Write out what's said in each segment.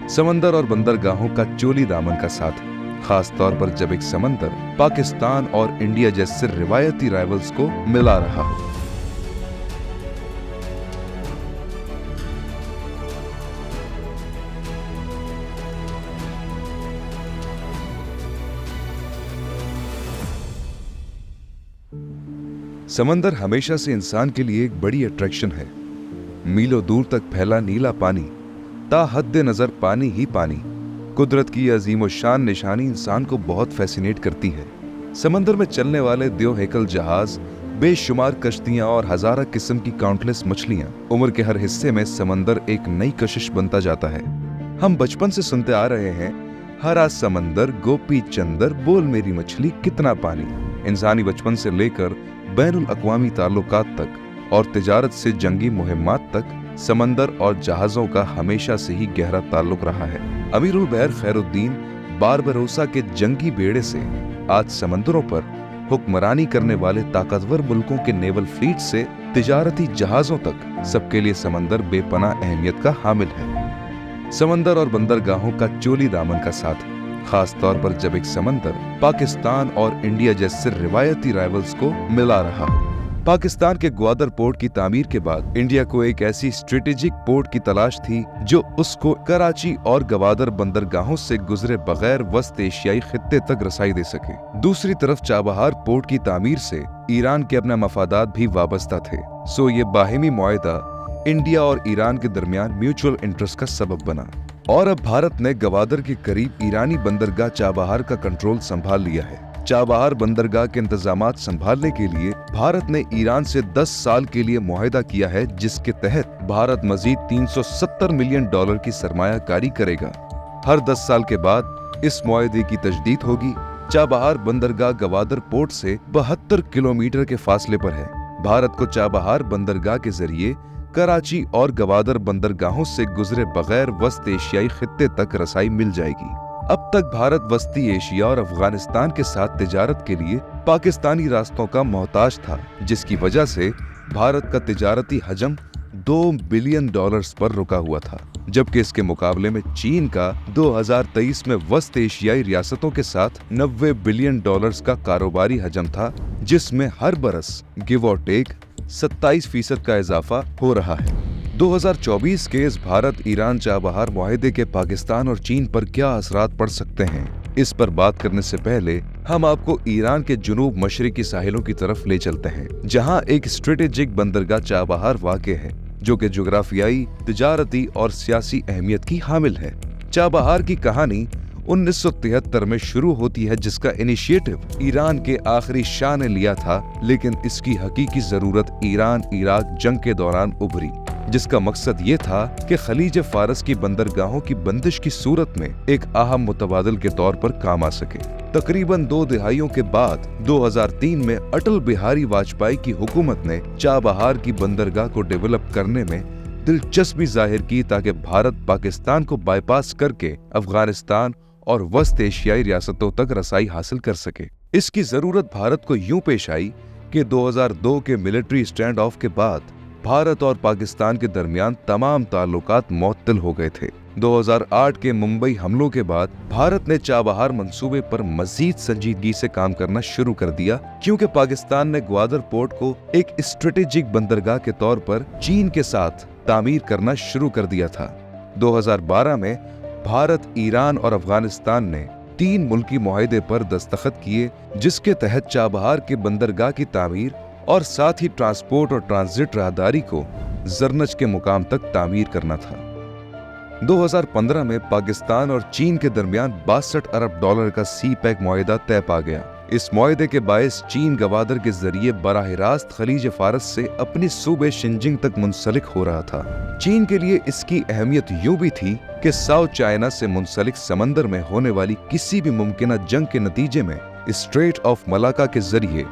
समंदर और बंदरगाहों का चोली दामन का साथ, खास तौर पर जब एक समंदर पाकिस्तान और इंडिया जैसे रिवायती राइवल्स को मिला रहा हो। समंदर हमेशा से इंसान के लिए एक बड़ी अट्रैक्शन है। मीलों दूर तक फैला नीला पानी, ता हद्दे नजर पानी ही पानी, कुदरत की अजीम शान निशानी इंसान को बहुत फैसिनेट करती है। समंदर में चलने वाले द्यो हेकल जहाज, बेशुमार कश्तियां और हजारा किस्म की काउंटलेस मछलियां, उम्र के हर हिस्से में समंदर एक नई कशिश बनता जाता है। हम बचपन से सुनते आ रहे हैं, हरा समंदर गोपी चंदर, बोल मेरी मछली कितना पानी। इंसानी बचपन से लेकर बैनुल अक़वामी ताल्लुकात तक और तिजारत से जंगी मुहिम्मात तक समंदर और जहाजों का हमेशा से ही गहरा ताल्लुक रहा है। अमीरुल बहर खैरुद्दीन बारबरोसा के जंगी बेड़े से आज समंदरों पर हुक्मरानी करने वाले ताकतवर मुल्कों के नेवल फ्लीट से तिजारती जहाजों तक सबके लिए समंदर बेपनाह अहमियत का हामिल है। समंदर और बंदरगाहों का चोली दामन का साथ, खास तौर पर जब एक समंदर पाकिस्तान और इंडिया जैसे रिवायती राइवल्स को मिला रहा हो। पाकिस्तान के ग्वादर पोर्ट की तामीर के बाद इंडिया को एक ऐसी स्ट्रेटेजिक पोर्ट की तलाश थी जो उसको कराची और गवादर बंदरगाहों से गुजरे बगैर वस्त एशियाई खित्ते तक रसाई दे सके। दूसरी तरफ चाबहार पोर्ट की तामीर से ईरान के अपने मफादात भी वाबस्ता थे। सो ये बाहिमी मुआहदा इंडिया और ईरान के दरमियान म्यूचुअल इंटरेस्ट का सबब बना और अब भारत ने गवादर के करीब ईरानी बंदरगाह चाबहार का कंट्रोल संभाल लिया है। चाबहार बंदरगाह के इंतजामात संभालने के लिए भारत ने ईरान से 10 साल के लिए मुआहदा किया है, जिसके तहत भारत मजीद $370 मिलियन की सरमायाकारी करेगा। हर 10 साल के बाद इस मुआहदे की तजदीद होगी। चाबहार बंदरगाह गवादर पोर्ट से 72 किलोमीटर के फासले पर है। भारत को चाबहार बंदरगाह के जरिए कराची और गवादर बंदरगाहों से गुजरे बगैर वस्त एशियाई खित्ते तक रसाई मिल जाएगी। अब तक भारत वस्ती एशिया और अफगानिस्तान के साथ तिजारत के लिए पाकिस्तानी रास्तों का मोहताज था, जिसकी वजह से भारत का तिजारती हजम $2 बिलियन पर रुका हुआ था, जबकि इसके मुकाबले में चीन का 2023 में वस्त एशियाई रियासतों के साथ $90 बिलियन का कारोबारी हजम था, जिसमें हर बरस गिव और टेक 27% का इजाफा हो रहा है। 2024 के इस भारत ईरान चाबहार मुआहदे के पाकिस्तान और चीन पर क्या असरात पड़ सकते हैं, इस पर बात करने से पहले हम आपको ईरान के जुनूब मशरिकी साहिलों की तरफ ले चलते हैं, जहां एक स्ट्रेटेजिक बंदरगाह चाबहार वाक़ है, जो कि जुग्राफियाई, तिजारती और सियासी अहमियत की हामिल है। चाबहार की कहानी 1973 में शुरू होती है, जिसका इनिशिएटिव ईरान के आखिरी शाह ने लिया था, लेकिन इसकी हकीकी जरूरत ईरान इराक जंग के दौरान उभरी, जिसका मकसद ये था कि खलीज फारस की बंदरगाहों की बंदिश की सूरत में एक अहम मुतबादिल के तौर पर काम आ सके। तकरीबन 2 दहाइयों के बाद 2003 में अटल बिहारी वाजपेयी की हुकूमत ने चाबहार की बंदरगाह को डेवलप करने में दिलचस्पी जाहिर की, ताकि भारत पाकिस्तान को बाईपास करके अफगानिस्तान और वस्त एशियाई रियासतों तक रसाई हासिल कर सके। इसकी जरूरत भारत को यूं पेश आई कि 2002 के मिलिट्री स्टैंड ऑफ के बाद भारत और पाकिस्तान के दरमियान तमाम ताल्लुकात मुअत्तल हो गए थे। 2008 के मुंबई हमलों के बाद भारत ने चाबहार मंसूबे पर मजीद संजीदगी से काम करना शुरू कर दिया, क्योंकि पाकिस्तान ने ग्वादर पोर्ट को एक स्ट्रेटेजिक बंदरगाह के तौर पर चीन के साथ तामीर करना शुरू कर दिया था। 2012 में भारत, ईरान और अफगानिस्तान ने 3 मुल्की मुआहदे पर दस्तखत किए, जिसके तहत चाबहार के बंदरगाह की तामीर और साथ ही ट्रांसपोर्ट और ट्रांजिट राहदारी को जरनज के मुकाम तक तामीर करना था। 2015 में पाकिस्तान और चीन के दरमियान $62 अरब का सी पैक मुआहदा तय पा गया। इस मुआहदे के बायस चीन गवादर के जरिए बराह रास्त खलीज फारस से अपनी सूबे शिनजिंग तक मुंसलिक हो रहा था। चीन के लिए इसकी अहमियत यूं भी थी कि साउथ चाइना से मुंसलिक समंदर में होने वाली किसी भी मुमकिना जंग के नतीजे में स्ट्रेट ऑफ मलाका के जरिए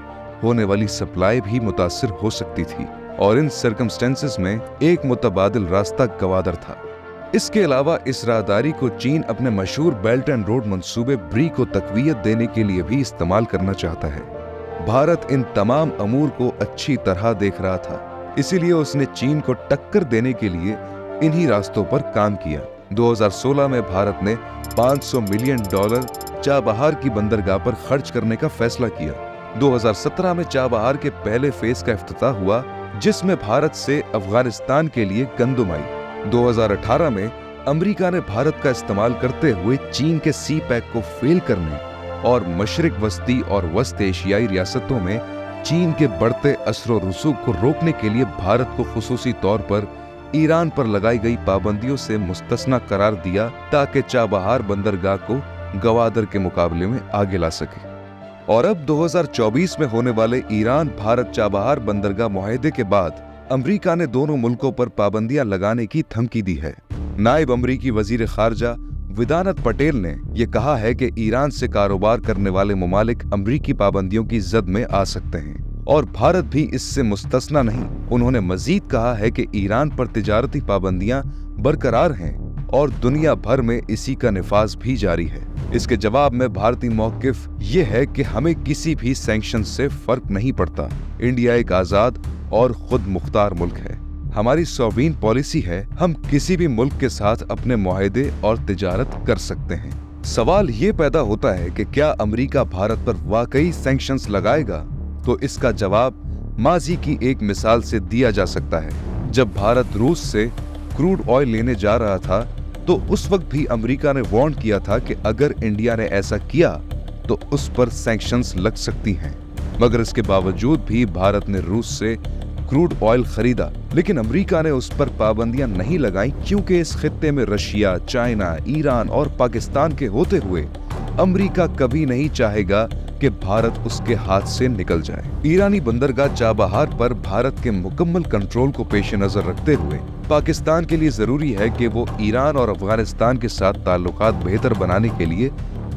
होने वाली सप्लाई भी मुतासिर हो सकती थी, और इन सर्कमस्टेंसेस में एक मुतबादिल रास्ता गवादर था। इसके अलावा इस राहदारी को चीन अपने मशहूर बेल्ट एंड रोड मंसूबे ब्री को तकवीयत देने के लिए भी इस्तेमाल करना चाहता है। भारत इन तमाम अमूर को अच्छी तरह देख रहा था, इसीलिए उसने चीन को टक्कर देने के लिए इन्हीं रास्तों पर काम किया। 2016 में भारत ने $500 मिलियन चाबहार की बंदरगाह पर खर्च करने का फैसला किया। 2017 में चाबहार के पहले फेज का इफ्तिताह हुआ, जिसमें भारत से अफगानिस्तान के लिए गंदम आई। 2018 में अमेरिका ने भारत का इस्तेमाल करते हुए चीन के सी पैक को फेल करने और मशरिक वस्ती और वस्त एशियाई रियासतों में चीन के बढ़ते असर रसूख को रोकने के लिए भारत को खुसूसी तौर पर ईरान पर लगाई गई पाबंदियों से मुस्तस्ना करार दिया, ताकि चाबहार बंदरगाह को गवादर के मुकाबले में आगे ला सके। और अब 2024 में होने वाले ईरान भारत चाबहार बंदरगाह मुआहदे के बाद अमेरिका ने दोनों मुल्कों पर पाबंदियां लगाने की धमकी दी है। नायब अमरीकी वजीर खारजा विदानत पटेल ने यह कहा है कि ईरान से कारोबार करने वाले ममालिक अमरीकी पाबंदियों की जद में आ सकते हैं और भारत भी इससे मुस्तस्ना नहीं। उन्होंने मजीद कहा है कि ईरान पर तिजारती पाबंदियां बरकरार हैं और दुनिया भर में इसी का निफाज भी जारी है। इसके जवाब में भारतीय मौकिफ ये है कि हमें किसी भी सैंक्शन से फर्क नहीं पड़ता। इंडिया एक आजाद और खुद मुख्तार मुल्क है। हमारी सॉवरीन पॉलिसी है, हम किसी भी मुल्क के साथ अपने मुआहदे और तिजारत कर सकते हैं। सवाल ये पैदा होता है कि क्या अमेरिका भारत पर वाकई सैंक्शंस लगाएगा? तो इसका जवाब माजी की एक मिसाल से दिया जा सकता है। जब भारत रूस से क्रूड ऑयल लेने जा रहा था तो उस वक्त भी अमेरिका ने वार्न किया था कि अगर इंडिया ने ऐसा किया तो उस पर सैंक्शंस लग सकती हैं। मगर इसके बावजूद भी भारत ने रूस से क्रूड ऑयल खरीदा, लेकिन अमेरिका ने उस पर पाबंदियां नहीं लगाई, क्योंकि इस खित्ते में रशिया, चाइना, ईरान और पाकिस्तान के होते हुए अमेरिका कभी नहीं चाहेगा कि भारत उसके हाथ से निकल जाए। ईरानी बंदरगाह चाबहार पर भारत के मुकम्मल कंट्रोल को पेश नजर रखते हुए पाकिस्तान के लिए जरूरी है कि वो ईरान और अफगानिस्तान के साथ ताल्लुकात बेहतर बनाने के लिए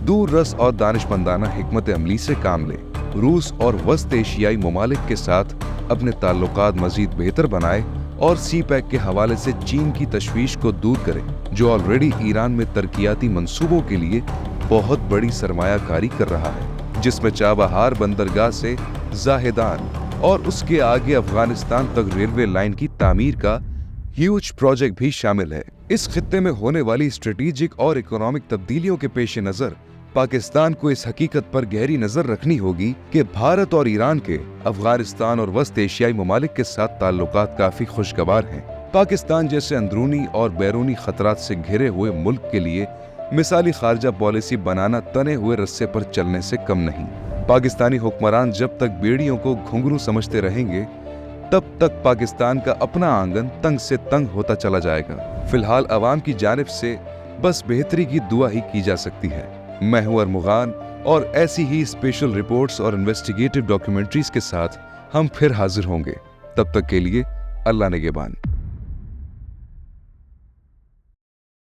दूर रस और दानिशमंदाना हिकमत अमली से काम ले। रूस और वस्त एशियाई ममालिक के साथ अपने ताल्लुकात मजीद बेहतर बनाए और सी पैक के हवाले से चीन की तशवीश को दूर करे, जो ऑलरेडी ईरान में तरक्याती मंसूबों के लिए बहुत बड़ी सरमायाकारी कर रहा है, जिसमें चाबहार बंदरगाह से जाहेदान और उसके आगे अफगानिस्तान तक रेलवे लाइन की तामीर का ह्यूज प्रोजेक्ट भी शामिल है। इस खित्ते में होने वाली स्ट्रेटेजिक और इकोनॉमिक तब्दीलियों के पेश नजर पाकिस्तान को इस हकीकत पर गहरी नजर रखनी होगी कि भारत और ईरान के अफगानिस्तान और वस्त एशियाई ममालिक के साथ ताल्लुकात काफी खुशगवार हैं। पाकिस्तान जैसे अंदरूनी और बैरूनी खतरात से घिरे हुए मुल्क के लिए मिसाली खारजा पॉलिसी बनाना तने हुए रस्से पर चलने से कम नहीं। पाकिस्तानी हुक्मरान जब तक बेड़ियों को घुंघरू समझते रहेंगे, तब तक पाकिस्तान का अपना आंगन तंग से तंग होता चला जाएगा। फिलहाल अवाम की जानिब से बस बेहतरी की दुआ ही की जा सकती है। मैं हूं अरमुगान और ऐसी ही स्पेशल रिपोर्ट्स और इन्वेस्टिगेटिव डॉक्यूमेंट्रीज के साथ हम फिर हाजिर होंगे। तब तक के लिए अल्लाह निगहबान।